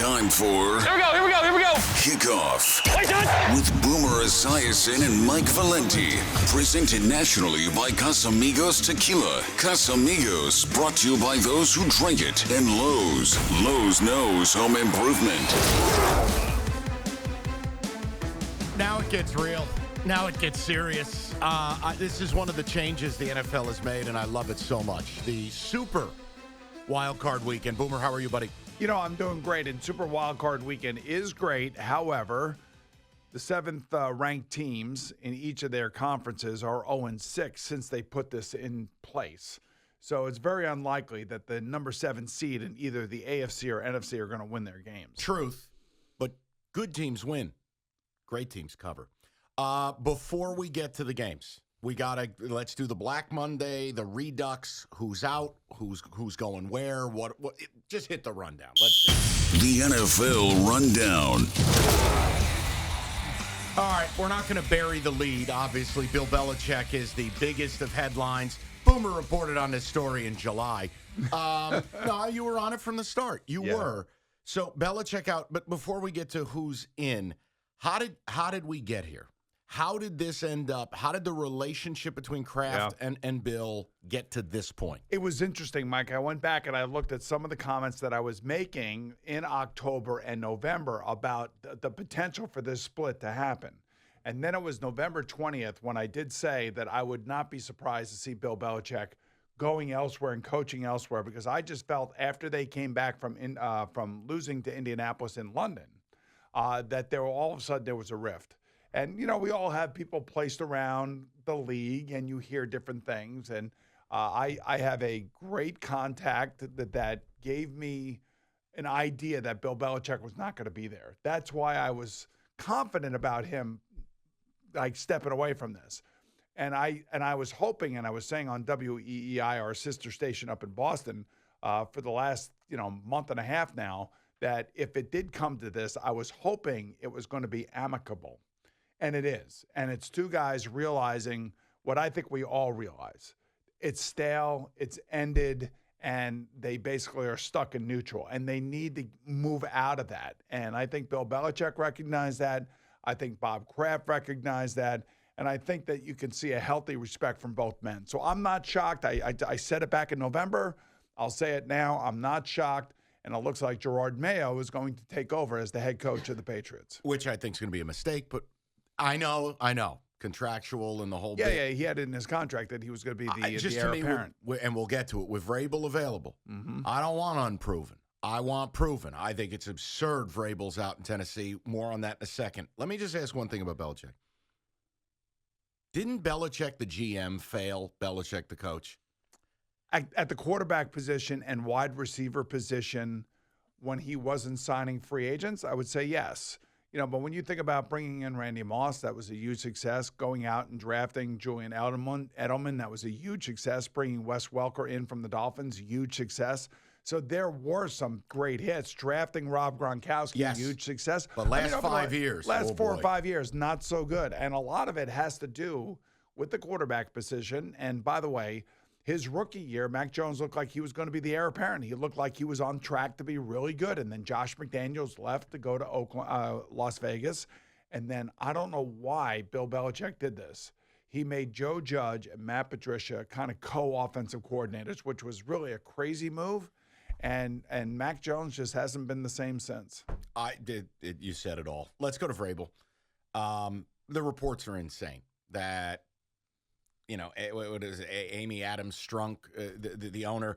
Time for... Here we go. Kickoff with Boomer Esiason and Mike Valenti. Presented nationally by Casamigos Tequila. Casamigos, brought to you by those who drink it. And Lowe's. Lowe's knows home improvement. Now it gets real. Now it gets serious. This is one of the changes the NFL has made, and I love it so much. The Super Wild Card Weekend. Boomer, how are you, buddy? You know, I'm doing great, and Super Wildcard Weekend is great. However, the seventh-ranked teams in each of their conferences are 0-6 since they put this in place. So it's very unlikely that the number 7 seed in either the AFC or NFC are going to win their games. Truth, but good teams win. Great teams cover. Before we get to the games, let's do the Black Monday, the Redux, who's out, who's going where, what just hit the rundown. Let's do it. The NFL Rundown. All right, we're not going to bury the lead. Obviously, Bill Belichick is the biggest of headlines. Boomer reported on this story in July. No, you were on it from the start. You were. So Belichick out. But before we get to who's in, how did we get here? How did this end up? How did the relationship between Kraft and Bill get to this point? It was interesting, Mike. I went back and I looked at some of the comments that I was making in October and November about the potential for this split to happen. And then it was November 20th when I did say that I would not be surprised to see Bill Belichick going elsewhere and coaching elsewhere, because I just felt after they came back from losing to Indianapolis in London that all of a sudden there was a rift. And, you know, we all have people placed around the league, and you hear different things. And I have a great contact that gave me an idea that Bill Belichick was not going to be there. That's why I was confident about him, like, stepping away from this. And I was hoping, and I was saying on WEEI, our sister station up in Boston, for the last, month and a half now, that if it did come to this, I was hoping it was going to be amicable. And it is. And it's two guys realizing what I think we all realize. It's stale, it's ended, and they basically are stuck in neutral. And they need to move out of that. And I think Bill Belichick recognized that. I think Bob Kraft recognized that. And I think that you can see a healthy respect from both men. So I'm not shocked. I said it back in November. I'll say it now. I'm not shocked. And it looks like Gerard Mayo is going to take over as the head coach of the Patriots. Which I think is going to be a mistake, but I know. Contractual and the whole bit. Yeah, he had it in his contract that he was going to be the heir apparent. And we'll get to it. With Vrabel available, I don't want unproven. I want proven. I think it's absurd Vrabel's out in Tennessee. More on that in a second. Let me just ask one thing about Belichick. Didn't Belichick, the GM, fail Belichick, the coach? At the quarterback position and wide receiver position, when he wasn't signing free agents, I would say yes. But when you think about bringing in Randy Moss, that was a huge success. Going out and drafting Julian Edelman, that was a huge success. Bringing Wes Welker in from the Dolphins, huge success. So there were some great hits. Drafting Rob Gronkowski, huge success. But last 5 years. Last 4 or 5 years, not so good. And a lot of it has to do with the quarterback position. And by the way, his rookie year, Mac Jones looked like he was going to be the heir apparent. He looked like he was on track to be really good. And then Josh McDaniels left to go to Las Vegas. And then I don't know why Bill Belichick did this. He made Joe Judge and Matt Patricia kind of co-offensive coordinators, which was really a crazy move. And Mac Jones just hasn't been the same since. You said it all. Let's go to Vrabel. The reports are insane that, what is it, Amy Adams Strunk, the owner,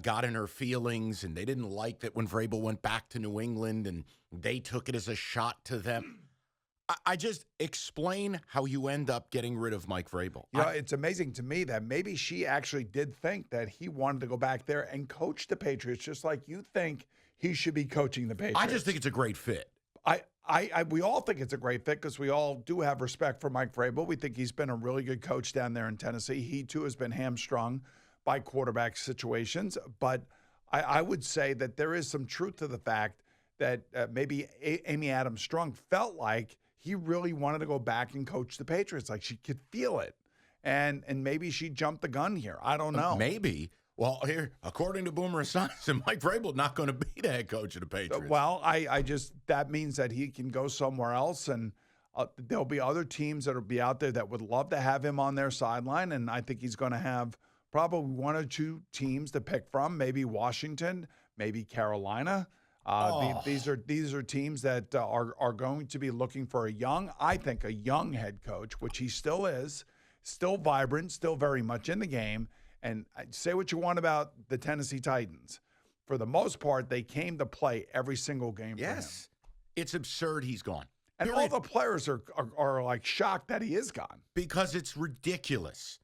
got in her feelings, and they didn't like that when Vrabel went back to New England, and they took it as a shot to them. I just explain how you end up getting rid of Mike Vrabel. It's amazing to me that maybe she actually did think that he wanted to go back there and coach the Patriots, just like you think he should be coaching the Patriots. I just think it's a great fit. We all think it's a great fit because we all do have respect for Mike Vrabel. We think he's been a really good coach down there in Tennessee. He, too, has been hamstrung by quarterback situations. But I would say that there is some truth to the fact that maybe Amy Adams Strunk felt like he really wanted to go back and coach the Patriots. Like, she could feel it. And maybe she jumped the gun here. I don't know. Maybe. Well, here, according to Boomer Esiason, Mike Vrabel not going to be the head coach of the Patriots. Well, I just that means that he can go somewhere else, and there'll be other teams that'll be out there that would love to have him on their sideline, and I think he's going to have probably one or two teams to pick from, maybe Washington, maybe Carolina. These are teams that are going to be looking for a young head coach, which he still is, still vibrant, still very much in the game. And say what you want about the Tennessee Titans. For the most part, they came to play every single game for him. It's absurd he's gone. And all the players are like shocked that he is gone. Because it's ridiculous.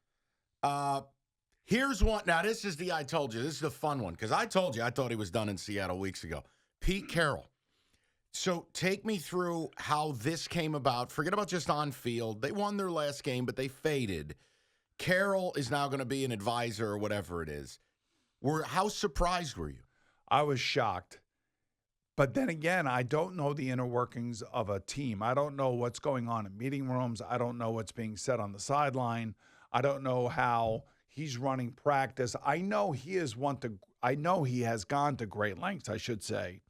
Here's one. Now, this is the I told you. This is the fun one. Because I told you I thought he was done in Seattle weeks ago. Pete Carroll. So take me through how this came about. Forget about just on field. They won their last game, but they faded. Carroll is now going to be an advisor or whatever it is. How surprised were you? I was shocked. But then again, I don't know the inner workings of a team. I don't know what's going on in meeting rooms. I don't know what's being said on the sideline. I don't know how he's running practice. I know he has gone to great lengths, I should say,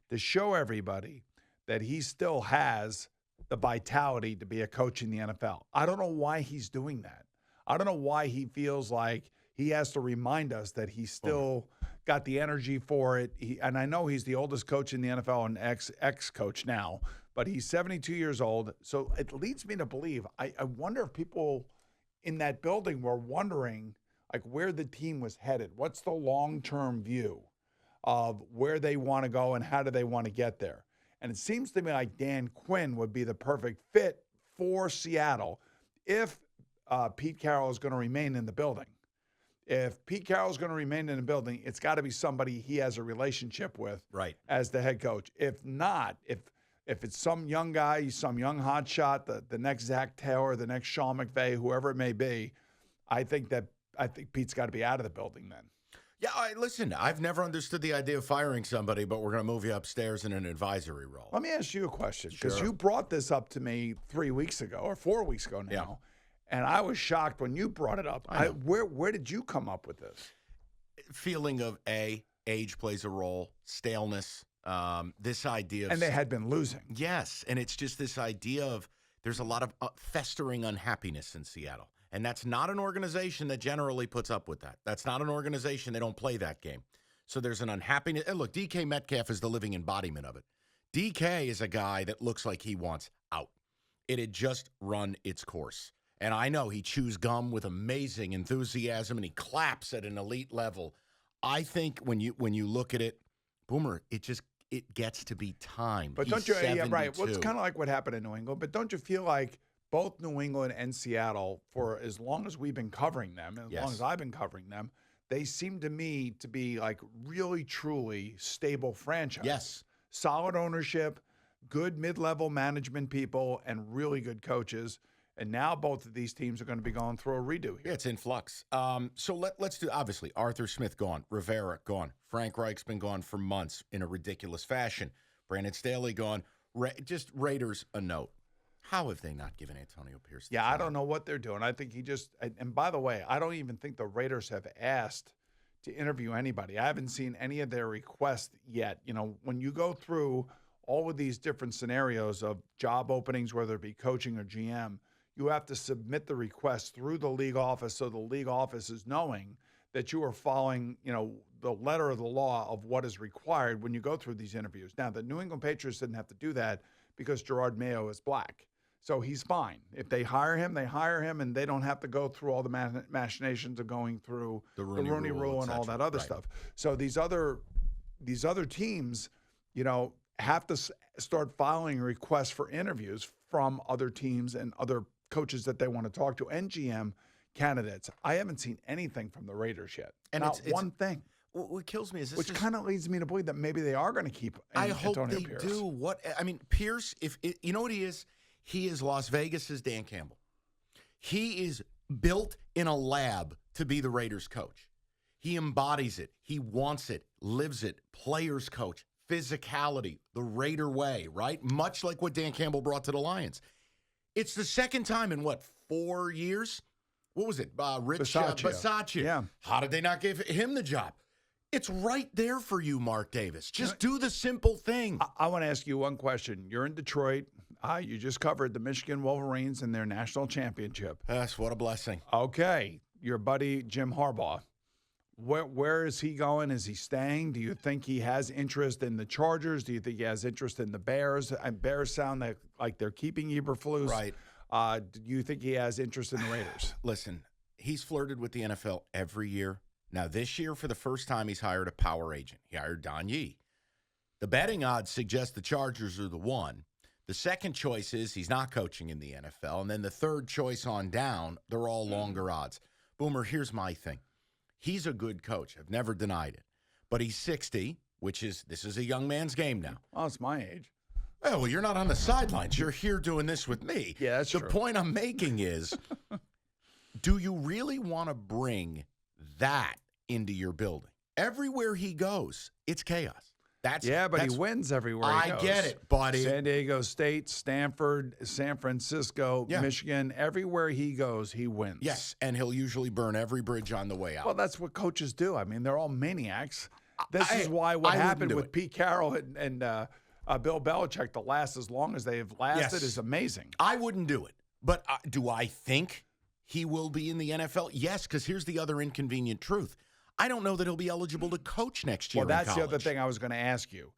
to show everybody that he still has the vitality to be a coach in the NFL. I don't know why he's doing that. I don't know why he feels like he has to remind us that he's still got the energy for it. And I know he's the oldest coach in the NFL and ex-coach now, but he's 72 years old. So it leads me to believe, I wonder if people in that building were wondering like where the team was headed. What's the long-term view of where they want to go and how do they want to get there? And it seems to me like Dan Quinn would be the perfect fit for Seattle if Pete Carroll is going to remain in the building. If Pete Carroll is going to remain in the building, it's got to be somebody he has a relationship with as the head coach. If not, if it's some young guy, some young hotshot, the next Zach Taylor, the next Sean McVay, whoever it may be, I think Pete's got to be out of the building then. Yeah, listen, I've never understood the idea of firing somebody, but we're going to move you upstairs in an advisory role. Let me ask you a question, because Sure. you brought this up to me 3 weeks ago or 4 weeks ago now. Yeah. And I was shocked when you brought it up. Where did you come up with this? Feeling of age plays a role, staleness, this idea of... And they had been losing. Yes, and it's just this idea of there's a lot of festering unhappiness in Seattle. And that's not an organization that generally puts up with that. That's not an organization, they don't play that game. So there's an unhappiness. And look, DK Metcalf is the living embodiment of it. DK is a guy that looks like he wants out. It had just run its course. And I know he chews gum with amazing enthusiasm and he claps at an elite level. I think when you look at it, Boomer, it gets to be time. But don't you? Yeah, right. Well, it's kind of like what happened in New England. But don't you feel like both New England and Seattle, for as long as we've been covering them, as long as I've been covering them, they seem to me to be like really, truly stable franchise. Yes. Solid ownership, good mid-level management people, and really good coaches. And now both of these teams are going to be going through a redo here. Yeah, it's in flux. So let's do, obviously, Arthur Smith gone, Rivera gone, Frank Reich's been gone for months in a ridiculous fashion, Brandon Staley gone. Just Raiders a note. How have they not given Antonio Pierce the I don't know what they're doing. I think he just, and by the way, I don't even think the Raiders have asked to interview anybody. I haven't seen any of their requests yet. You know, when you go through all of these different scenarios of job openings, whether it be coaching or GM, you have to submit the request through the league office so the league office is knowing that you are following, the letter of the law of what is required when you go through these interviews. Now, the New England Patriots didn't have to do that because Gerard Mayo is black. So he's fine. If they hire him, and they don't have to go through all the machinations of going through the Rooney Rule and all that other stuff. So these other teams, have to start filing requests for interviews from other teams and other coaches that they want to talk to and GM candidates. I haven't seen anything from the Raiders yet. And not one thing. What kills me is this. Which kind of leads me to believe that maybe they are going to keep Antonio Pierce. I hope they do. Pierce, you know what he is? He is Las Vegas's Dan Campbell. He is built in a lab to be the Raiders coach. He embodies it. He wants it, lives it, players coach, physicality, the Raider way, right? Much like what Dan Campbell brought to the Lions. It's the second time in, 4 years what was it? Rich Bisaccia. Bisaccia. Yeah. How did they not give him the job? It's right there for you, Mark Davis. Just do the simple thing. I want to ask you one question. You're in Detroit. You just covered the Michigan Wolverines in their national championship. Yes, what a blessing. Okay. Your buddy, Jim Harbaugh. Where is he going? Is he staying? Do you think he has interest in the Chargers? Do you think he has interest in the Bears? And Bears sound like they're keeping Eberflus. Right. Do you think he has interest in the Raiders? Listen, he's flirted with the NFL every year. Now, this year, for the first time, he's hired a power agent. He hired Don Yee. The betting odds suggest the Chargers are the one. The second choice is he's not coaching in the NFL. And then the third choice on down, they're all longer odds. Boomer, here's my thing. He's a good coach. I've never denied it. But he's 60, this is a young man's game now. Oh, it's my age. Oh, well, you're not on the sidelines. You're here doing this with me. Yeah, that's true. The point I'm making is, do you really want to bring that into your building? Everywhere he goes, it's chaos. He wins everywhere he goes. I get it, buddy. San Diego State, Stanford, San Francisco, Michigan, everywhere he goes, he wins. Yes, and he'll usually burn every bridge on the way out. Well, that's what coaches do. I mean, they're all maniacs. This is why what happened with Pete Carroll and Bill Belichick to last as long as they've lasted is amazing. I wouldn't do it. But do I think he will be in the NFL? Yes, because here's the other inconvenient truth. I don't know that he'll be eligible to coach next year. Well, that's the other thing I was going to ask you.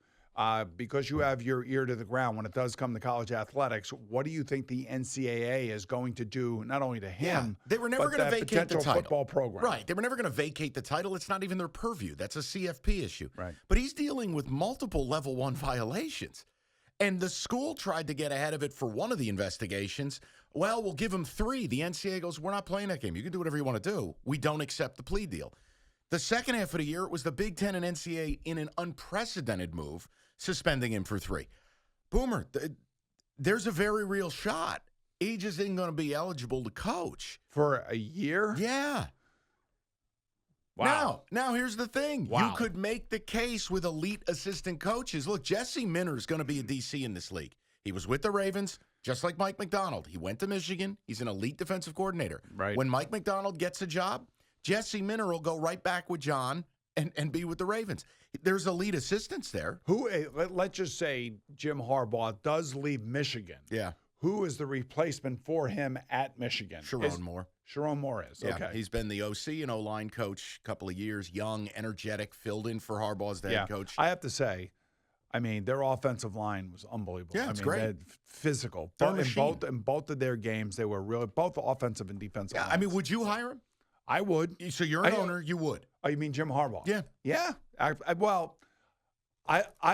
Because you have your ear to the ground when it does come to college athletics, what do you think the NCAA is going to do, not only to him, they were never but going to vacate the title. Football program? Right. They were never going to vacate the title. It's not even their purview. That's a CFP issue. Right. But he's dealing with multiple level 1 violations. And the school tried to get ahead of it for one of the investigations. Well, we'll give him 3. The NCAA goes, we're not playing that game. You can do whatever you want to do. We don't accept the plea deal. The second half of the year, it was the Big Ten and NCAA in an unprecedented move, suspending him for 3. Boomer, there's a very real shot. He just isn't going to be eligible to coach. For a year? Yeah. Wow. Now here's the thing. Wow. You could make the case with elite assistant coaches. Look, Jesse Minter is going to be a DC in this league. He was with the Ravens, just like Mike McDonald. He went to Michigan. He's an elite defensive coordinator. Right. When Mike McDonald gets a job, Jesse Minter will go right back with John and be with the Ravens. There's elite assistants there. Let's just say Jim Harbaugh does leave Michigan. Yeah. Who is the replacement for him at Michigan? Sharon Moore. Sharon Moore is. Yeah, okay. He's been the OC and O-line coach a couple of years, young, energetic, filled in for Harbaugh as the head coach. I have to say, I mean, their offensive line was unbelievable. Yeah, it's great. Physical. In both of their games, they were really both offensive and defensive lines. I mean, would you hire him? I would. So you're an owner, you would. Oh, you mean Jim Harbaugh? Yeah. Yeah. I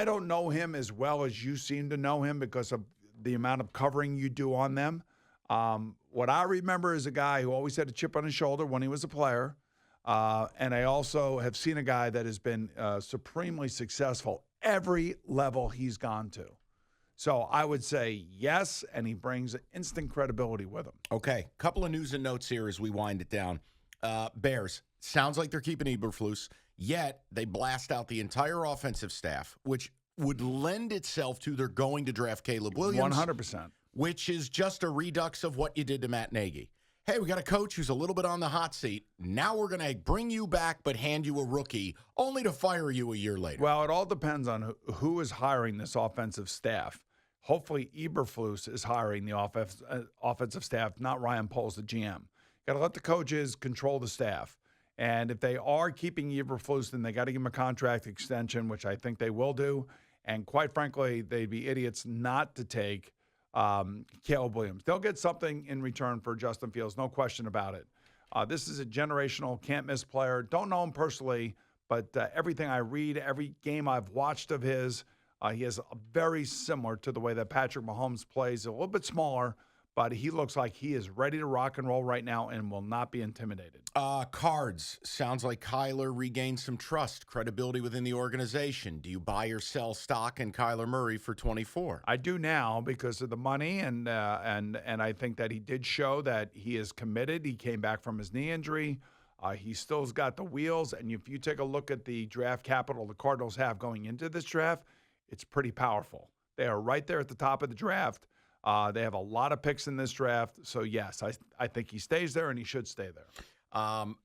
don't know him as well as you seem to know him because of the amount of covering you do on them. What I remember is a guy who always had a chip on his shoulder when he was a player. And I also have seen a guy that has been supremely successful every level he's gone to. So I would say yes, and he brings instant credibility with him. Okay, couple of news and notes here as we wind it down. Bears, sounds like they're keeping Eberflus, yet they blast out the entire offensive staff, which would lend itself to they're going to draft Caleb Williams. 100%. Which is just a redux of what you did to Matt Nagy. Hey, we got a coach who's a little bit on the hot seat. Now we're going to bring you back but hand you a rookie, only to fire you a year later. Well, it all depends on who is hiring this offensive staff. Hopefully, Eberflus is hiring the offensive staff, not Ryan Poles, the GM. Got to let the coaches control the staff. And if they are keeping Eberflus, then they got to give him a contract extension, which I think they will do. And quite frankly, they'd be idiots not to take Caleb Williams. They'll get something in return for Justin Fields, no question about it. This is a generational, can't-miss player. Don't know him personally, but everything I read, every game I've watched of his, he is very similar to the way that Patrick Mahomes plays, a little bit smaller, but he looks like he is ready to rock and roll right now and will not be intimidated. Cards. Sounds like Kyler regained some trust, credibility within the organization. Do you buy or sell stock in Kyler Murray for 24? I do now because of the money, and I think that he did show that he is committed. He came back from his knee injury. He still's got the wheels, and if you take a look at the draft capital the Cardinals have going into this draft, it's pretty powerful. They are right there at the top of the draft. They have a lot of picks in this draft. So, yes, I think he stays there, and he should stay there.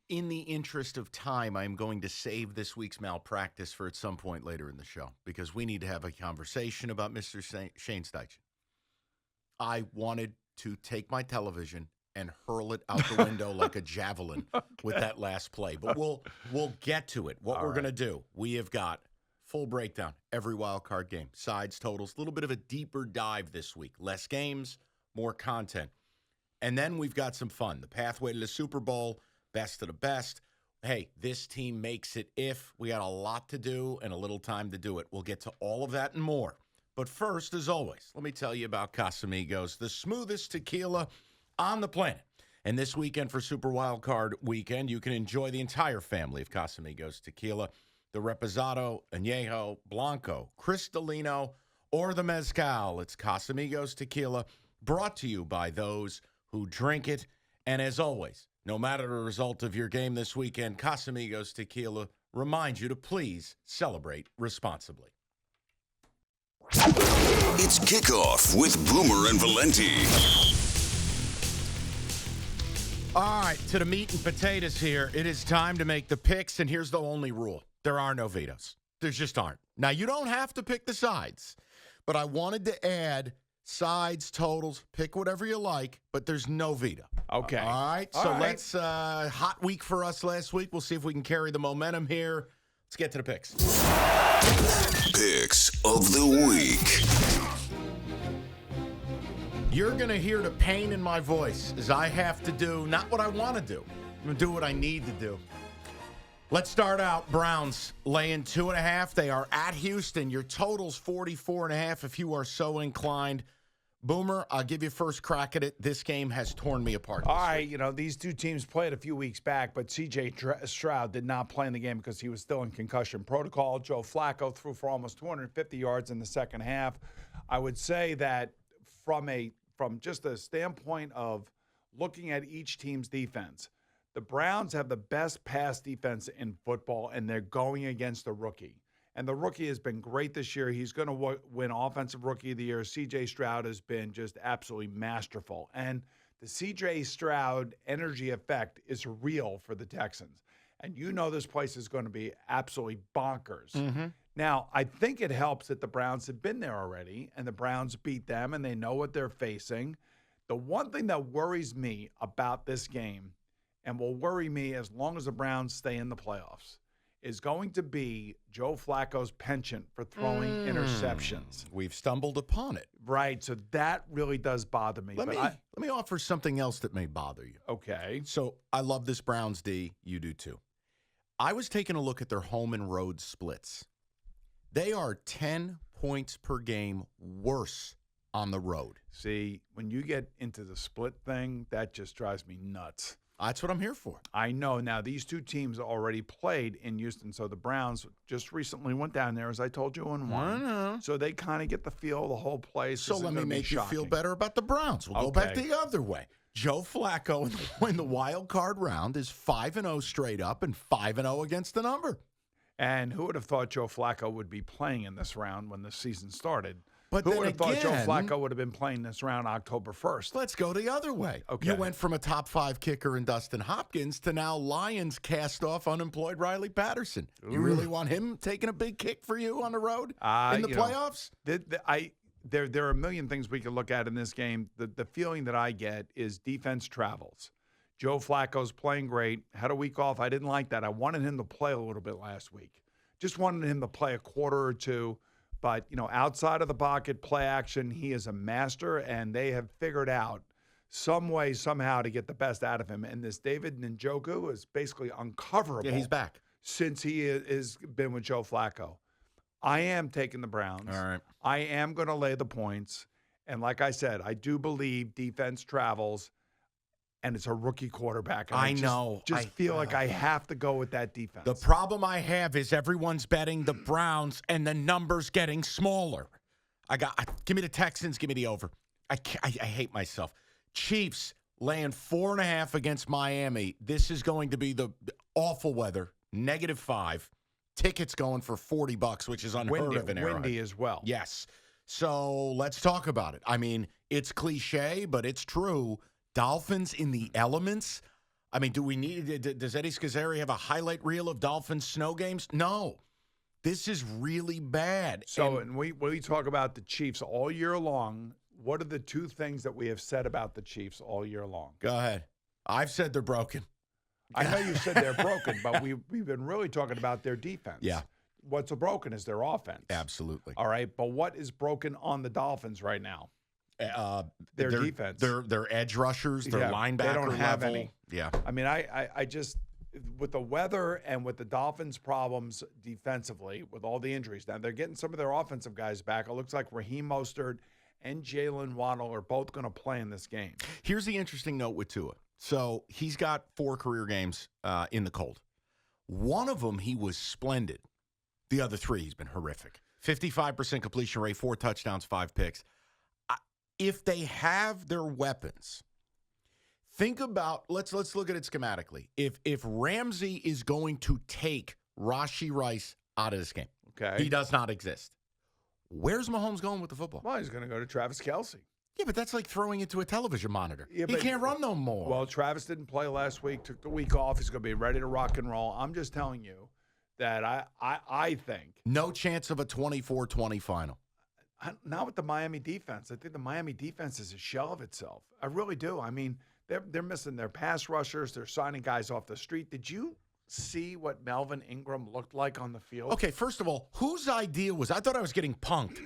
In the interest of time, I'm going to save this week's malpractice for at some point later in the show because we need to have a conversation about Mr. Shane Steichen. I wanted to take my television and hurl it out the window like a javelin with that last play. But we'll get to it. What we're going to do, we have got full breakdown, every wild card game, sides, totals, a little bit of a deeper dive this week. Less games, more content. And then we've got some fun. The pathway to the Super Bowl, best of the best. Hey, this team makes it if. We got a lot to do and a little time to do it. We'll get to all of that and more. But first, as always, let me tell you about Casamigos, the smoothest tequila on the planet. And this weekend for Super Wild Card Weekend, you can enjoy the entire family of Casamigos tequila, the Reposado, Añejo, Blanco, Cristalino, or the Mezcal. It's Casamigos tequila, brought to you by those who drink it. And as always, no matter the result of your game this weekend, Casamigos tequila reminds you to please celebrate responsibly. It's Kickoff with Boomer and Valenti. All right, to the meat and potatoes here. It is time to make the picks, and here's the only rule. There are no vetoes. There just aren't. Now, you don't have to pick the sides, but I wanted to add sides, totals, pick whatever you like, but there's no veto. Okay. All right, let's, hot week for us last week. We'll see if we can carry the momentum here. Let's get to the picks. Picks of the week. You're going to hear the pain in my voice as I have to do not what I want to do. I'm going to do what I need to do. Let's start out. Browns laying 2.5. They are at Houston. Your total's 44.5 if you are so inclined. Boomer, I'll give you first crack at it. This game has torn me apart. All right, these two teams played a few weeks back, but C.J. Stroud did not play in the game because he was still in concussion protocol. Joe Flacco threw for almost 250 yards in the second half. I would say that from just a standpoint of looking at each team's defense, the Browns have the best pass defense in football, and they're going against a rookie. And the rookie has been great this year. He's going to win Offensive Rookie of the Year. C.J. Stroud has been just absolutely masterful. And the C.J. Stroud energy effect is real for the Texans. And this place is going to be absolutely bonkers. Mm-hmm. Now, I think it helps that the Browns have been there already, and the Browns beat them, and they know what they're facing. The one thing that worries me about this game, and will worry me as long as the Browns stay in the playoffs, is going to be Joe Flacco's penchant for throwing interceptions. We've stumbled upon it. Right, so that really does bother me. Let me offer something else that may bother you. Okay. So I love this Browns D. You do too. I was taking a look at their home and road splits. They are 10 points per game worse on the road. See, when you get into the split thing, that just drives me nuts. That's what I'm here for. I know. Now, these two teams already played in Houston, so the Browns just recently went down there, as I told you, and won. So they kind of get the feel of the whole place. So let me make you feel better about the Browns. We'll go back the other way. Joe Flacco in the wild card round is 5-0 straight up and 5-0 against the number. And who would have thought Joe Flacco would be playing in this round when the season started? But who would have thought Joe Flacco would have been playing this round October 1st? Let's go the other way. Okay. You went from a top 5 kicker in Dustin Hopkins to now Lions cast off unemployed Riley Patterson. You really want him taking a big kick for you on the road in the playoffs? There are a million things we could look at in this game. The feeling that I get is defense travels. Joe Flacco's playing great. Had a week off. I didn't like that. I wanted him to play a little bit last week. Just wanted him to play a quarter or two. But, outside of the pocket, play action, he is a master, and they have figured out some way, somehow, to get the best out of him. And this David Njoku is basically uncoverable. Yeah, he's back. Since he has been with Joe Flacco. I am taking the Browns. All right. I am going to lay the points. And like I said, I do believe defense travels, and it's a rookie quarterback. And I feel like I have to go with that defense. The problem I have is everyone's betting the Browns, and the number's getting smaller. Give me the Texans, give me the over. I hate myself. Chiefs laying 4.5 against Miami. This is going to be the awful weather, -5. Tickets going for $40, which is unheard of in Arrowhead. Windy as well. Yes. So let's talk about it. I mean, it's cliche, but it's true. Dolphins in the elements. I mean, does Eddie Scazzeri have a highlight reel of Dolphins snow games? No. This is really bad. So, and we talk about the Chiefs all year long. What are the two things that we have said about the Chiefs all year long? Go ahead. I've said they're broken. I know you said they're broken, but we've been really talking about their defense. Yeah. What's broken is their offense. Absolutely. All right, but what is broken on the Dolphins right now? Their defense. Their edge rushers, their linebacker they don't have level. any. Yeah. I mean, I just, with the weather and with the Dolphins' problems defensively, with all the injuries, now they're getting some of their offensive guys back. It looks like Raheem Mostert and Jalen Waddle are both going to play in this game. Here's the interesting note with Tua. So he's got 4 career games in the cold. One of them, he was splendid. The other 3, he's been horrific. 55% completion rate, 4 touchdowns, 5 picks. If they have their weapons, think about, let's look at it schematically. If Ramsey is going to take Rashee Rice out of this game, okay, he does not exist. Where's Mahomes going with the football? Well, he's going to go to Travis Kelce. Yeah, but that's like throwing it to a television monitor. Yeah, he can't run no more. Well, Travis didn't play last week, took the week off. He's going to be ready to rock and roll. I'm just telling you that I think. No chance of a 24-20 final. Not with the Miami defense. I think the Miami defense is a shell of itself. I really do. I mean, they're missing their pass rushers. They're signing guys off the street. Did you see what Melvin Ingram looked like on the field? Okay, first of all, whose idea was, I thought I was getting punked.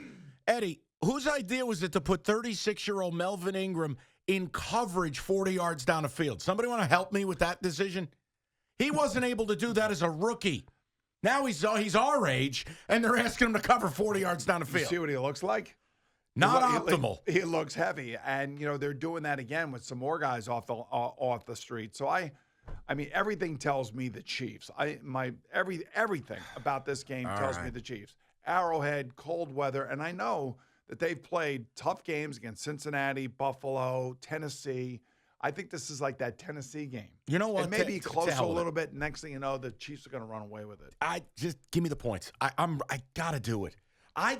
Eddie, whose idea was it to put 36-year-old Melvin Ingram in coverage 40 yards down the field? Somebody want to help me with that decision? He wasn't able to do that as a rookie. Now he's our age, and they're asking him to cover 40 yards down the field. You see what he looks like? Not optimal. He looks heavy, and they're doing that again with some more guys off the street. So I mean, everything tells me the Chiefs. Everything about this game tells me the Chiefs. Arrowhead, cold weather, and I know that they've played tough games against Cincinnati, Buffalo, Tennessee. I think this is like that Tennessee game. You know what? It may be close a little bit. Next thing you know, the Chiefs are going to run away with it. Just give me the points. I got to do it.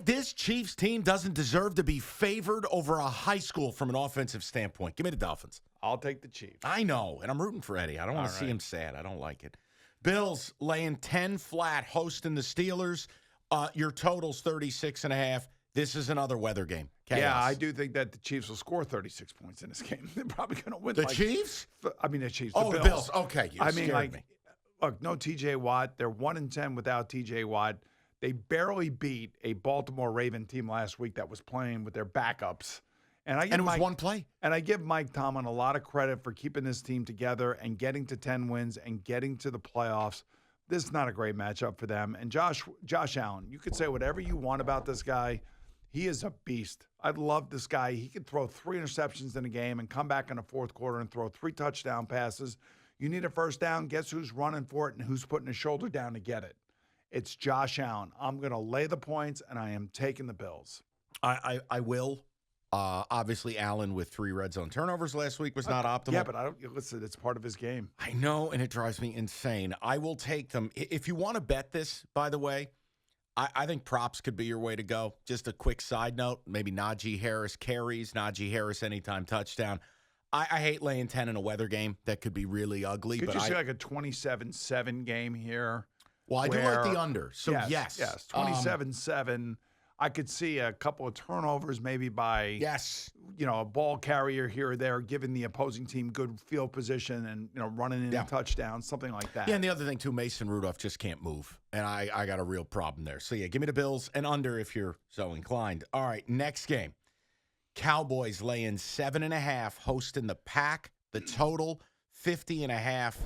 This Chiefs team doesn't deserve to be favored over a high school from an offensive standpoint. Give me the Dolphins. I'll take the Chiefs. I know, and I'm rooting for Eddie. I don't want to see him sad. I don't like it. Bills laying 10 flat, hosting the Steelers. Your total's 36.5. This is another weather game. Chaos. Yeah, I do think that the Chiefs will score 36 points in this game. They're probably going to win. The Chiefs? I mean, the Chiefs. The Bills. Okay, I mean, look, no T.J. Watt. They're 1-10 without T.J. Watt. They barely beat a Baltimore Raven team last week that was playing with their backups. And it was one play. And I give Mike Tomlin a lot of credit for keeping this team together and getting to 10 wins and getting to the playoffs. This is not a great matchup for them. And Josh Allen, you could say whatever you want about this guy. He is a beast. I love this guy. He could throw 3 interceptions in a game and come back in the fourth quarter and throw 3 touchdown passes. You need a first down. Guess who's running for it and who's putting his shoulder down to get it? It's Josh Allen. I'm going to lay the points, and I am taking the Bills. I will. Obviously, Allen with 3 red zone turnovers last week was not optimal. Yeah, but listen, it's part of his game. I know, and it drives me insane. I will take them. If you want to bet this, by the way, I think props could be your way to go. Just a quick side note, maybe Najee Harris carries, Najee Harris anytime touchdown. I hate laying 10 in a weather game. That could be really ugly. Could you see like a 27-7 game here? Well, I do like the under, so yes. 27-7. I could see a couple of turnovers maybe by a ball carrier here or there, giving the opposing team good field position and running in a touchdown, something like that. Yeah, and the other thing too, Mason Rudolph just can't move, and I got a real problem there. So yeah, give me the Bills and under if you're so inclined. All right, next game, Cowboys laying 7.5, hosting the Pack. The total 50.5.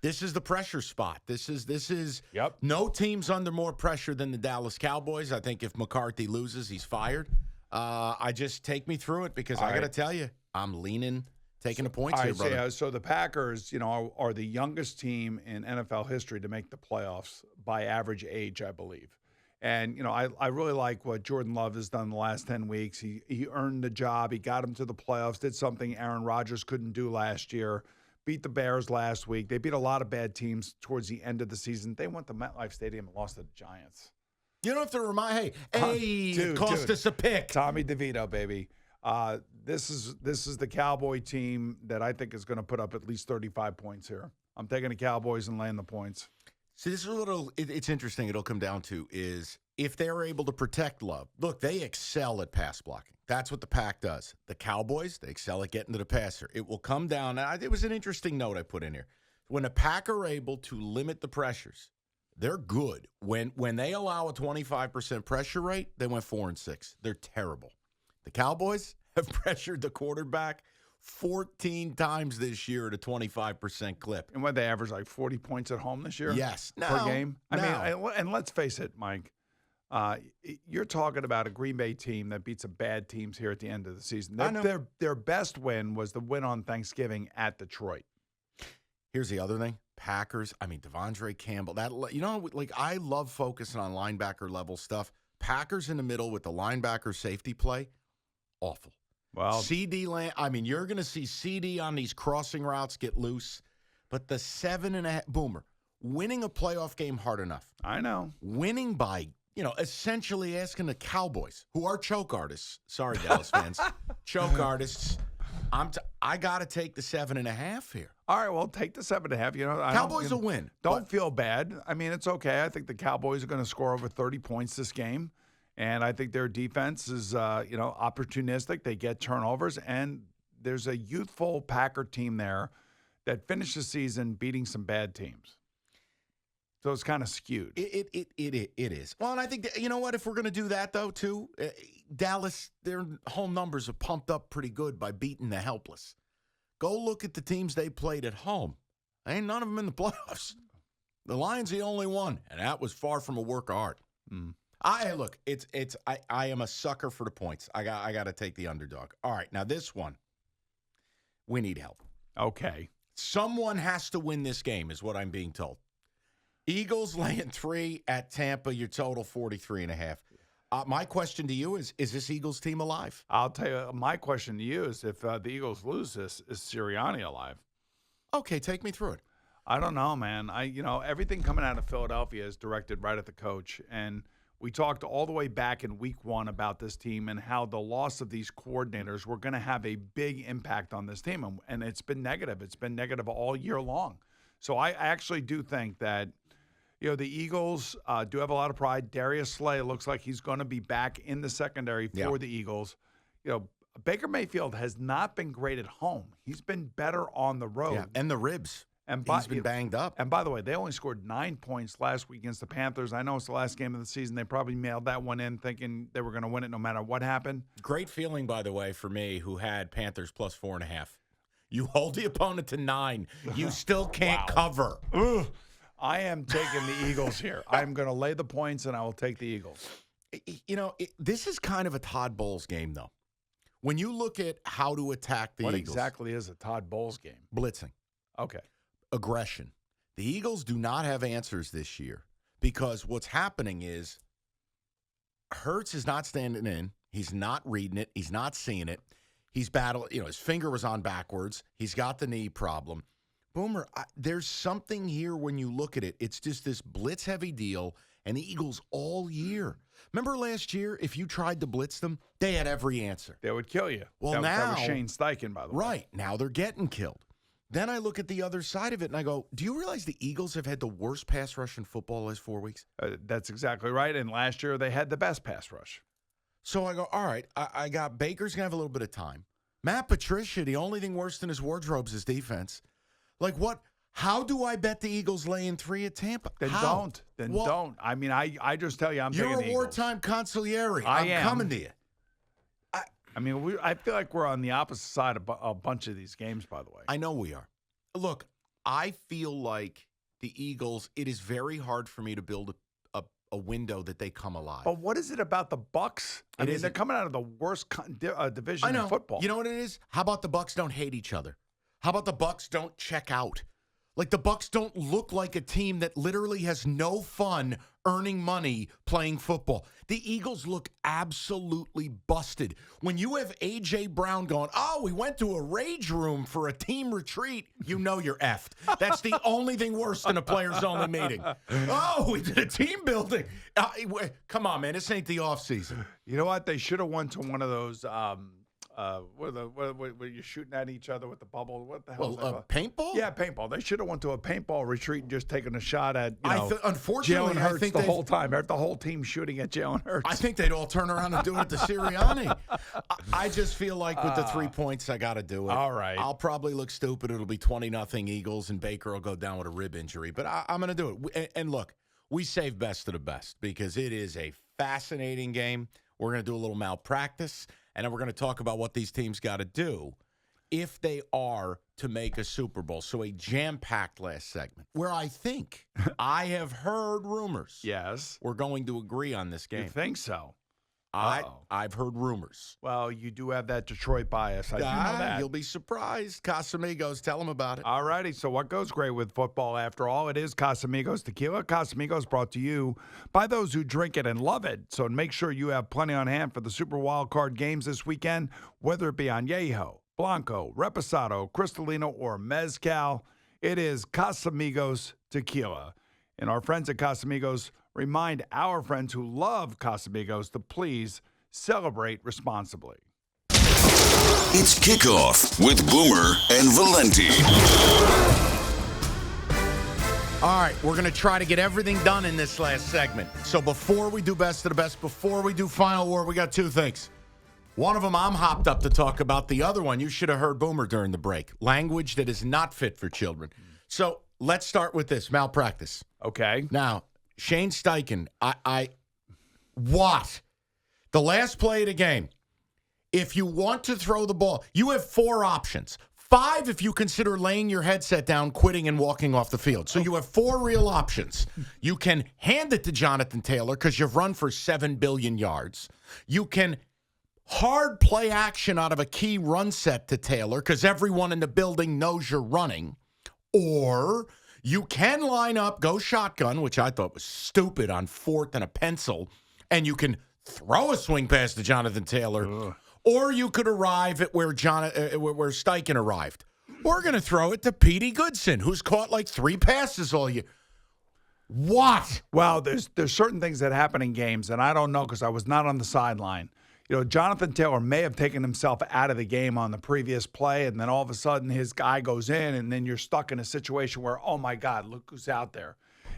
This is the pressure spot. This is no team's under more pressure than the Dallas Cowboys. I think if McCarthy loses, he's fired. I just take me through it because I got to tell you, I'm leaning, taking the points here, brother. So the Packers, are the youngest team in NFL history to make the playoffs by average age, I believe. And, I really like what Jordan Love has done the last 10 weeks. He earned the job. He got him to the playoffs, did something Aaron Rodgers couldn't do last year. Beat the Bears last week. They beat a lot of bad teams towards the end of the season. They went to MetLife Stadium and lost to the Giants. You don't have to remind. Hey, it cost us a pick. Tommy DeVito, baby. This is the Cowboy team that I think is going to put up at least 35 points here. I'm taking the Cowboys and laying the points. See, this is what it's interesting. It'll come down to is if they're able to protect Love. Look, they excel at pass blocking. That's what the Pack does. The Cowboys, they excel at getting to the passer. It will come down. It was an interesting note I put in here. When the Pack are able to limit the pressures, they're good. When they allow a 25% pressure rate, they went 4-6. They're terrible. The Cowboys have pressured the quarterback 14 times this year at a 25% clip. And what, they average like 40 points at home this year? Yes. Per game? I mean, and let's face it, Mike, you're talking about a Green Bay team that beat some bad teams here at the end of the season. Their best win was the win on Thanksgiving at Detroit. Here's the other thing. Packers, Devondre Campbell. I love focusing on linebacker level stuff. Packers in the middle with the linebacker safety play, awful. Well, CD land. You're going to see CD on these crossing routes get loose, but the 7.5 Boomer winning a playoff game hard enough. I know. Winning by essentially asking the Cowboys, who are choke artists. Sorry, Dallas fans, choke artists. I got to take the 7.5 here. All right, well, take the 7.5. Cowboys will win. Don't feel bad. It's okay. I think the Cowboys are going to score over 30 points this game. And I think their defense is, opportunistic. They get turnovers. And there's a youthful Packer team there that finished the season beating some bad teams. So it's kind of skewed. It is. Well, and I think, you know what, if we're going to do that, though, too, Dallas, their home numbers are pumped up pretty good by beating the helpless. Go look at the teams they played at home. Ain't none of them in the playoffs. The Lions the only one, and that was far from a work of art. I am a sucker for the points. I got to take the underdog. All right, now this one, we need help. Okay. Someone has to win this game, is what I'm being told. Eagles laying 3 at Tampa. Your total 43.5. My question to you is this Eagles team alive? I'll tell you, my question to you is if the Eagles lose this, is Sirianni alive? Okay, take me through it. I don't know, man. Everything coming out of Philadelphia is directed right at the coach. And we talked all the way back in week 1 about this team and how the loss of these coordinators were going to have a big impact on this team. And it's been negative. It's been negative all year long. So I actually do think that, the Eagles do have a lot of pride. Darius Slay looks like he's going to be back in the secondary for the Eagles. Baker Mayfield has not been great at home. He's been better on the road. Yeah, and the ribs. He's been banged up. And by the way, they only scored 9 points last week against the Panthers. I know it's the last game of the season. They probably mailed that one in thinking they were going to win it no matter what happened. Great feeling, by the way, for me, who had Panthers plus 4.5. You hold the opponent to 9. You still can't cover. Ugh. I am taking the Eagles here. I'm going to lay the points, and I will take the Eagles. This is kind of a Todd Bowles game, though. When you look at how to attack the Eagles. What exactly is a Todd Bowles game? Blitzing. Okay. Aggression. The Eagles do not have answers this year because what's happening is Hurts is not standing in. He's not reading it. He's not seeing it. He's battling. His finger was on backwards. He's got the knee problem. Boomer, there's something here when you look at it. It's just this blitz-heavy deal, and the Eagles all year. Remember last year, if you tried to blitz them, they had every answer. They would kill you. Well, that was Shane Steichen, by the way. Right. Now they're getting killed. Then I look at the other side of it, and I go, do you realize the Eagles have had the worst pass rush in football the last 4 weeks? That's exactly right, and last year they had the best pass rush. So I go, all right, I got Baker's going to have a little bit of time. Matt Patricia, the only thing worse than his wardrobe's his defense. Like what? How do I bet the Eagles laying 3 at Tampa? Then don't. Don't. I just tell you, I'm taking the Eagles. You're a wartime consigliere. I'm coming to you. I feel like we're on the opposite side of a bunch of these games, by the way. I know we are. Look, I feel like the Eagles, it is very hard for me to build a window that they come alive. But what is it about the Bucs? They're coming out of the worst division in football. You know what it is? How about the Bucs don't hate each other? How about the Bucs don't check out? Like, the Bucks don't look like a team that literally has no fun earning money playing football. The Eagles look absolutely busted. When you have A.J. Brown going, oh, we went to a rage room for a team retreat, you know you're effed. That's the only thing worse than a players-only meeting. Oh, we did a team building. Come on, man. This ain't the offseason. You know what? They should have went to one of those where you're shooting at each other with the bubble. What the hell is that? Paintball? Yeah, paintball. They should have went to a paintball retreat and just taken a shot at, unfortunately, Jalen Hurts the whole time. The whole team shooting at Jalen Hurts. I think they'd all turn around and do it to Sirianni. I just feel like with the 3 points, I got to do it. All right. I'll probably look stupid. It'll be 20-0 Eagles, and Baker will go down with a rib injury. But I'm going to do it. And look, we save best of the best because it is a fascinating game. We're going to do a little malpractice, and then we're going to talk about what these teams got to do if they are to make a Super Bowl. So a jam-packed last segment where I think I have heard rumors. Yes. We're going to agree on this game. You think so? I've heard rumors. Well, you do have that Detroit bias. I do know that. You'll be surprised. Casamigos, tell them about it. All righty. So what goes great with football, after all? It is Casamigos Tequila. Casamigos brought to you by those who drink it and love it. So make sure you have plenty on hand for the Super Wild Card games this weekend, whether it be Añejo, Blanco, Reposado, Cristalino, or Mezcal. It is Casamigos Tequila. And our friends at Casamigos remind our friends who love Casamigos to please celebrate responsibly. It's Kickoff with Boomer and Valenti. All right, we're going to try to get everything done in this last segment. So before we do best of the best, before we do final word, we got two things. One of them I'm hopped up to talk about. The other one, you should have heard Boomer during the break. Language that is not fit for children. So let's start with this, malpractice. Okay. Now, Shane Steichen, what? The last play of the game, if you want to throw the ball, you have 4 options. 5 if you consider laying your headset down, quitting, and walking off the field. So you have 4 real options. You can hand it to Jonathan Taylor because you've run for 7 billion yards. You can hard play action out of a key run set to Taylor because everyone in the building knows you're running. Or you can line up, go shotgun, which I thought was stupid on 4th and a pencil, and you can throw a swing pass to Jonathan Taylor. Ugh. Or you could arrive at where Steichen arrived. We're going to throw it to Petey Goodson, who's caught like 3 passes all year. What? Well, there's certain things that happen in games, and I don't know because I was not on the sideline. You know, Jonathan Taylor may have taken himself out of the game on the previous play, and then all of a sudden his guy goes in, and then you're stuck in a situation where, oh, my God, look who's out there.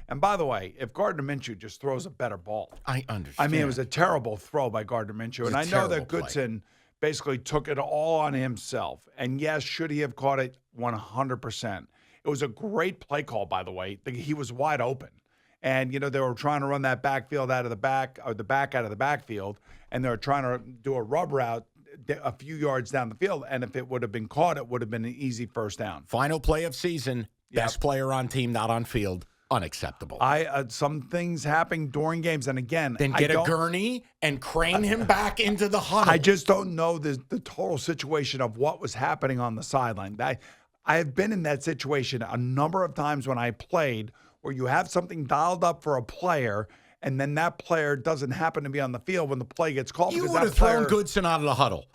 And by the way, if Gardner Minshew just throws a better ball. I understand. I mean, it was a terrible throw by Gardner Minshew. And I know that Goodson basically took it all on himself. And, yes, should he have caught it? 100%. It was a great play call, by the way. He was wide open. And, you know, they were trying to run that backfield out of the back, or the back out of the backfield, and they were trying to do a rub route a few yards down the field. And if it would have been caught, it would have been an easy first down. Final play of season, best player on team, not on field. Unacceptable. Some things happen during games, and again, then get a gurney and crane him back into the huddle. I just don't know the total situation of what was happening on the sideline. I have been in that situation a number of times when I played, where you have something dialed up for a player, and then that player doesn't happen to be on the field when the play gets called. You would have thrown Goodson out of the huddle.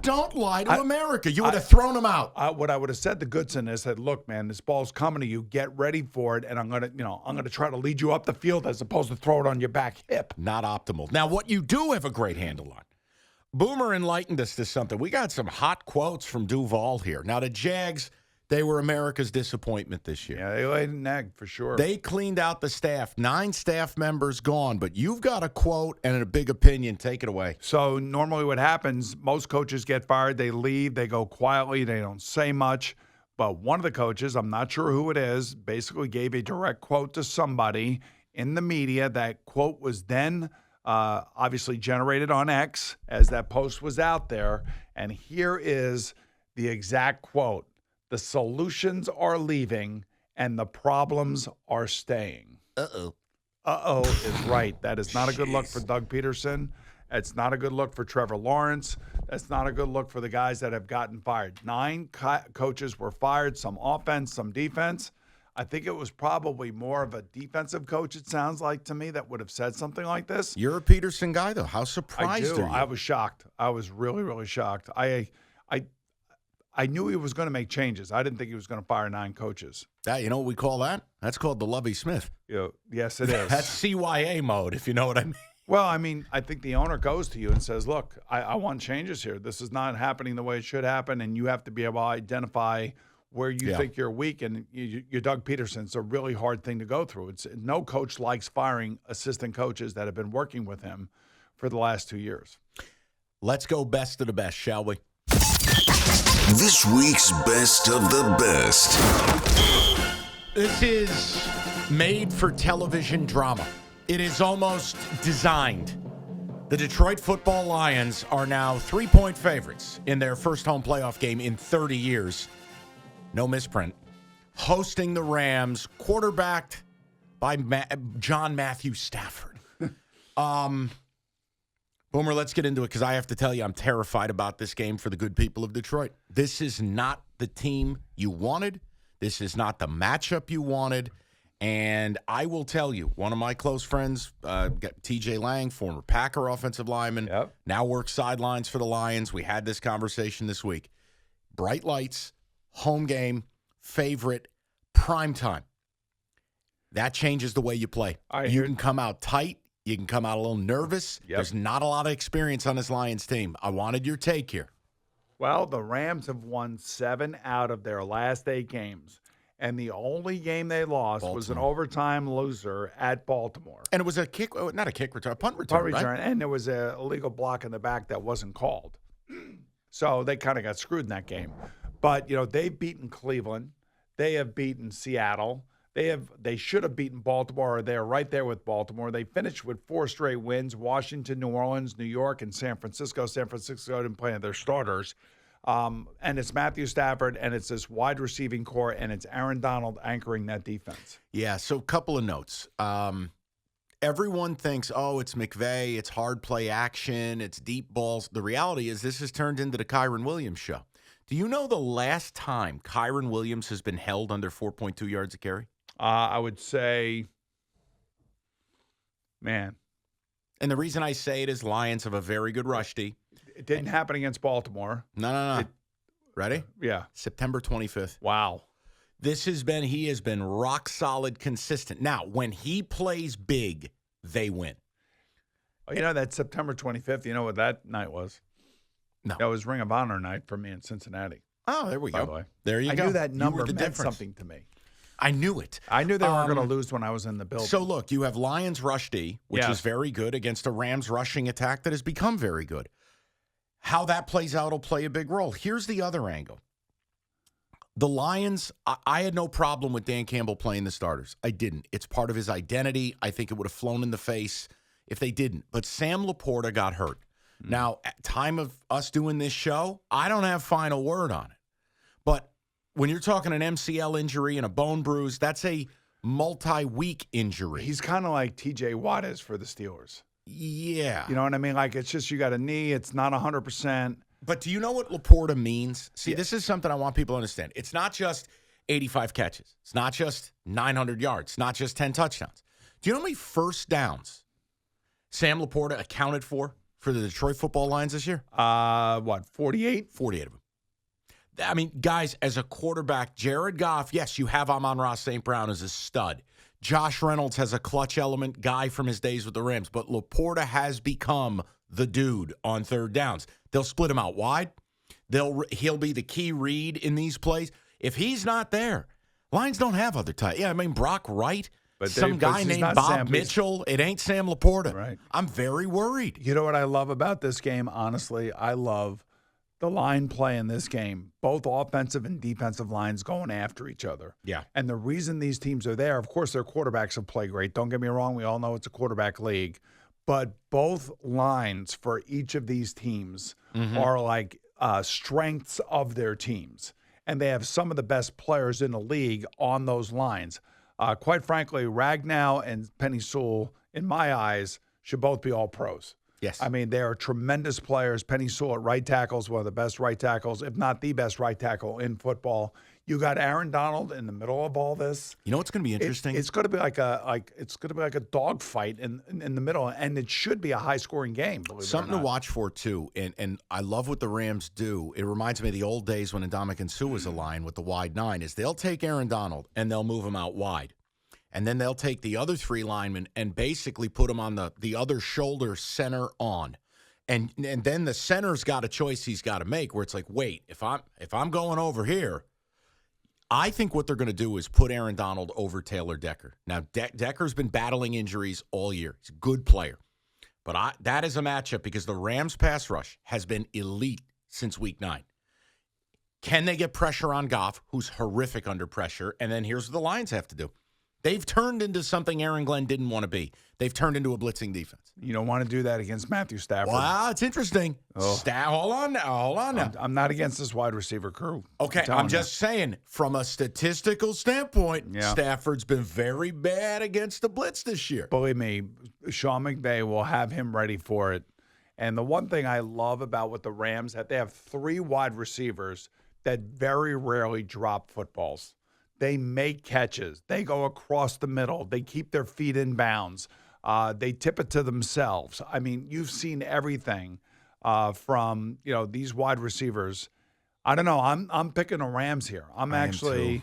Don't lie to America. You would have thrown him out. What I would have said to Goodson is that, look, man, this ball's coming to you. Get ready for it, and I'm gonna try to lead you up the field as opposed to throw it on your back hip. Not optimal. Now, what you do have a great handle on. Boomer enlightened us to something. We got some hot quotes from Duval here. Now, the Jags, they were America's disappointment this year. Yeah, they laid an egg for sure. They cleaned out the staff. 9 staff members gone, but you've got a quote and a big opinion. Take it away. So normally what happens, most coaches get fired. They leave. They go quietly. They don't say much. But one of the coaches, I'm not sure who it is, basically gave a direct quote to somebody in the media. That quote was then obviously generated on X as that post was out there. And here is the exact quote. The solutions are leaving and the problems are staying. Uh-oh. Uh-oh is right. That is not a good look for Doug Peterson. It's not a good look for Trevor Lawrence. That's not a good look for the guys that have gotten fired. 9 coaches were fired, some offense, some defense. I think it was probably more of a defensive coach, it sounds like to me, that would have said something like this. You're a Peterson guy, though. How surprised are you? I was shocked. I was really, really shocked. I knew he was going to make changes. I didn't think he was going to fire 9 coaches. You know what we call that? That's called the Lovie Smith. Yes, it is. That's CYA mode, if you know what I mean. Well, I mean, I think the owner goes to you and says, look, I want changes here. This is not happening the way it should happen, and you have to be able to identify where you think you're weak. And you're Doug Peterson. It's a really hard thing to go through. No coach likes firing assistant coaches that have been working with him for the last 2 years. Let's go best of the best, shall we? This week's best of the best. This is made for television drama. It is almost designed. The Detroit Football Lions are now 3-point favorites in their first home playoff game in 30 years. No misprint. Hosting the Rams, quarterbacked by John Matthew Stafford. Boomer, let's get into it because I have to tell you I'm terrified about this game for the good people of Detroit. This is not the team you wanted. This is not the matchup you wanted. And I will tell you, one of my close friends, TJ Lang, former Packer offensive lineman, now works sidelines for the Lions. We had this conversation this week. Bright lights, home game, favorite, prime time. That changes the way you play. You can come out tight. You can come out a little nervous. There's not a lot of experience on this Lions team. I wanted your take here. Well, the Rams have won 7 out of their last 8 games. And the only game they lost was an overtime loser at Baltimore. And it was a kick, not a kick return, a punt return, right? And there was an illegal block in the back that wasn't called. So they kind of got screwed in that game. But, they've beaten Cleveland. They have beaten Seattle. They should have beaten Baltimore, or they're right there with Baltimore. They finished with 4 straight wins: Washington, New Orleans, New York, and San Francisco. San Francisco didn't play their starters. And it's Matthew Stafford, and it's this wide receiving core, and it's Aaron Donald anchoring that defense. Yeah, so a couple of notes. Everyone thinks, it's McVay, it's hard play action, it's deep balls. The reality is this has turned into the Kyron Williams show. Do you know the last time Kyron Williams has been held under 4.2 yards a carry? I would say, man. And the reason I say it is Lions have a very good rush D. It didn't happen against Baltimore. No. Ready? Yeah. September 25th. Wow. He has been rock solid consistent. Now, when he plays big, they win. Oh, that September 25th, you know what that night was? No. That was Ring of Honor night for me in Cincinnati. Oh, there we go. By the way. There you go. I knew that number meant something to me. I knew it. I knew they weren't going to lose when I was in the building. So, look, you have Lions rush D, which is very good, against a Rams rushing attack that has become very good. How that plays out will play a big role. Here's the other angle. The Lions, I had no problem with Dan Campbell playing the starters. I didn't. It's part of his identity. I think it would have flown in the face if they didn't. But Sam Laporta got hurt. Now, at time of us doing this show, I don't have final word on it. But when you're talking an MCL injury and a bone bruise, that's a multi-week injury. He's kind of like TJ Watt is for the Steelers. Yeah. You know what I mean? Like, it's just you got a knee. It's not 100%. But do you know what Laporta means? See, this is something I want people to understand. It's not just 85 catches. It's not just 900 yards. It's not just 10 touchdowns. Do you know how many first downs Sam Laporta accounted for the Detroit Football Lions this year? 48? 48 of them. I mean, guys, as a quarterback, Jared Goff, yes, you have Amon-Ra St. Brown as a stud. Josh Reynolds has a clutch element guy from his days with the Rams, but Laporta has become the dude on third downs. They'll split him out wide. He'll be the key read in these plays. If he's not there, Lions don't have other tight. Yeah, I mean, Brock Wright, but some guy named Bob Mitchell. It ain't Sam Laporta. Right. I'm very worried. You know what I love about this game, honestly? I love the line play in this game, both offensive and defensive lines going after each other. Yeah. And the reason these teams are there, of course, their quarterbacks have played great. Don't get me wrong. We all know it's a quarterback league. But both lines for each of these teams are like strengths of their teams. And they have some of the best players in the league on those lines. Quite frankly, Ragnow and Penny Sewell, in my eyes, should both be all pros. Yes. I mean, they are tremendous players. Penny Sewell at right tackle is one of the best right tackles, if not the best right tackle in football. You got Aaron Donald in the middle of all this. You know what's going to be interesting? It's going to be like a dogfight in the middle, and it should be a high scoring game. Something to watch for too, and I love what the Rams do. It reminds me of the old days when Ndamukong Suh was aligned with the wide nine. Is they'll take Aaron Donald and they'll move him out wide, and then they'll take the other three linemen and basically put him on the other shoulder, center on, and then the center's got a choice he's got to make where it's like, wait, if I'm going over here. I think what they're going to do is put Aaron Donald over Taylor Decker. Now, Decker's been battling injuries all year. He's a good player. But that is a matchup because the Rams' pass rush has been elite since Week 9. Can they get pressure on Goff, who's horrific under pressure? And then here's what the Lions have to do. They've turned into something Aaron Glenn didn't want to be. They've turned into a blitzing defense. You don't want to do that against Matthew Stafford. Wow, it's interesting. Oh. Hold on now. I'm not against this wide receiver crew. Okay, I'm just saying, from a statistical standpoint, Stafford's been very bad against the blitz this year. Believe me, Sean McVay will have him ready for it. And the one thing I love about what the Rams have, they have 3 wide receivers that very rarely drop footballs. They make catches. They go across the middle. They keep their feet in bounds. They tip it to themselves. I mean, you've seen everything from these wide receivers. I don't know. I'm picking the Rams here. I'm gonna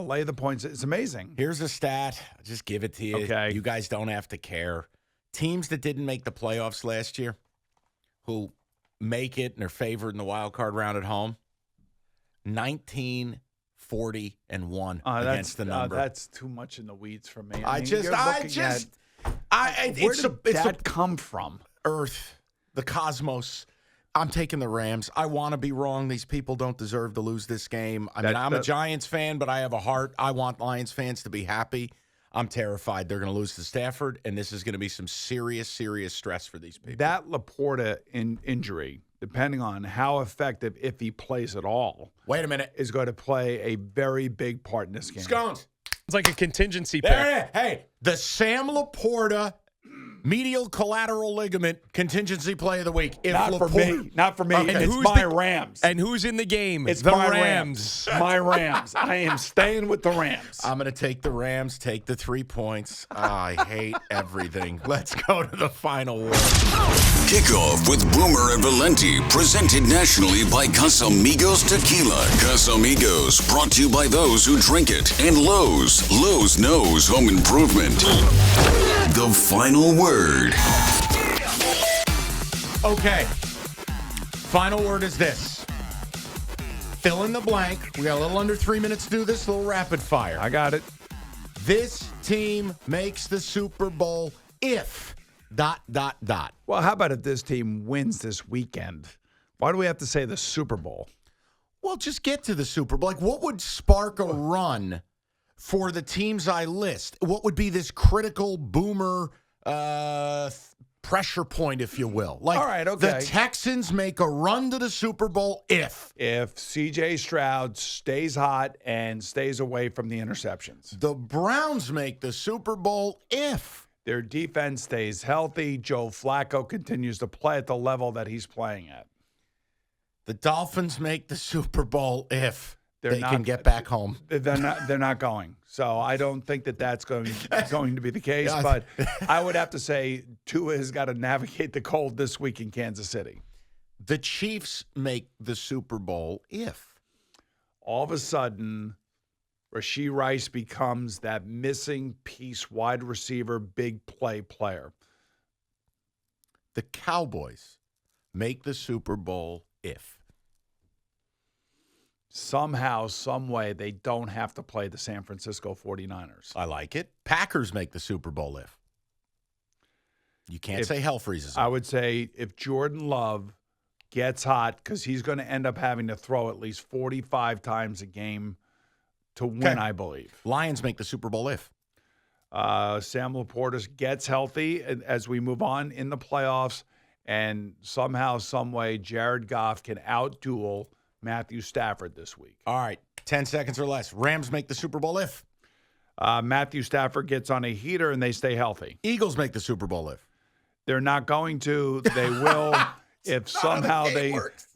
lay the points. It's amazing. Here's a stat. I'll just give it to you. Okay. You guys don't have to care. Teams that didn't make the playoffs last year, who make it and are favored in the wild card round at home, 19-40-1 against the number. That's too much in the weeds for me. Where did that come from? Earth, the cosmos. I'm taking the Rams. I want to be wrong. These people don't deserve to lose this game. I'm a Giants fan, but I have a heart. I want Lions fans to be happy. I'm terrified they're going to lose to Stafford, and this is going to be some serious, serious stress for these people. That Laporta injury, depending on how effective, if he plays at all, wait a minute, is going to play a very big part in this game. Scones. It's like a contingency pick. Hey, the Sam Laporta medial collateral ligament contingency play of the week. Not for me. Okay. It's my Rams. And who's in the game? It's the my Rams. My Rams. I am staying with the Rams. I'm going to take the Rams, take the 3 points. I hate everything. Let's go to the final word. Kickoff with Boomer and Valenti, presented nationally by Casamigos Tequila. Casamigos, brought to you by those who drink it. And Lowe's. Lowe's knows home improvement. The final word. Okay. Final word is this. Fill in the blank. We got a little under 3 minutes to do this, a little rapid fire. I got it. This team makes the Super Bowl if ... Well, how about if this team wins this weekend? Why do we have to say the Super Bowl? Well, just get to the Super Bowl. Like, what would spark a run for the teams I list? What would be this critical Boomer pressure point, if you will? Like, all right, okay. The Texans make a run to the Super Bowl if C.J. Stroud stays hot and stays away from the interceptions. The Browns make the Super Bowl if their defense stays healthy. Joe Flacco continues to play at the level that he's playing at. The Dolphins make the Super Bowl if they can get back home. They're not going. So I don't think that's going to be the case. But I would have to say Tua has got to navigate the cold this week in Kansas City. The Chiefs make the Super Bowl if all of a sudden Rashee Rice becomes that missing piece wide receiver, big play player. The Cowboys make the Super Bowl if somehow, some way, they don't have to play the San Francisco 49ers. I like it. Packers make the Super Bowl if. You can't say hell freezes. I would say if Jordan Love gets hot, because he's going to end up having to throw at least 45 times a game to win, I believe. Lions make the Super Bowl if Sam Laporta gets healthy as we move on in the playoffs, and somehow, some way, Jared Goff can outduel Matthew Stafford this week. All right, 10 seconds or less. Rams make the Super Bowl if Matthew Stafford gets on a heater and they stay healthy. Eagles make the Super Bowl if They're not going to. They will if somehow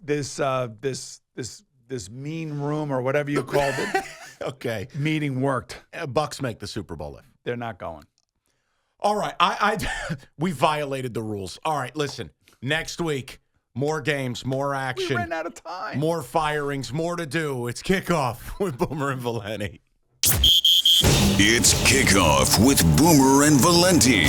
this mean room or whatever you called it. Okay. Meeting worked. Bucks make the Super Bowl if. They're not going. All right. We violated the rules. All right, listen. Next week, more games, more action. We ran out of time. More firings, more to do. It's Kickoff with Boomer and Valenti. It's Kickoff with Boomer and Valenti.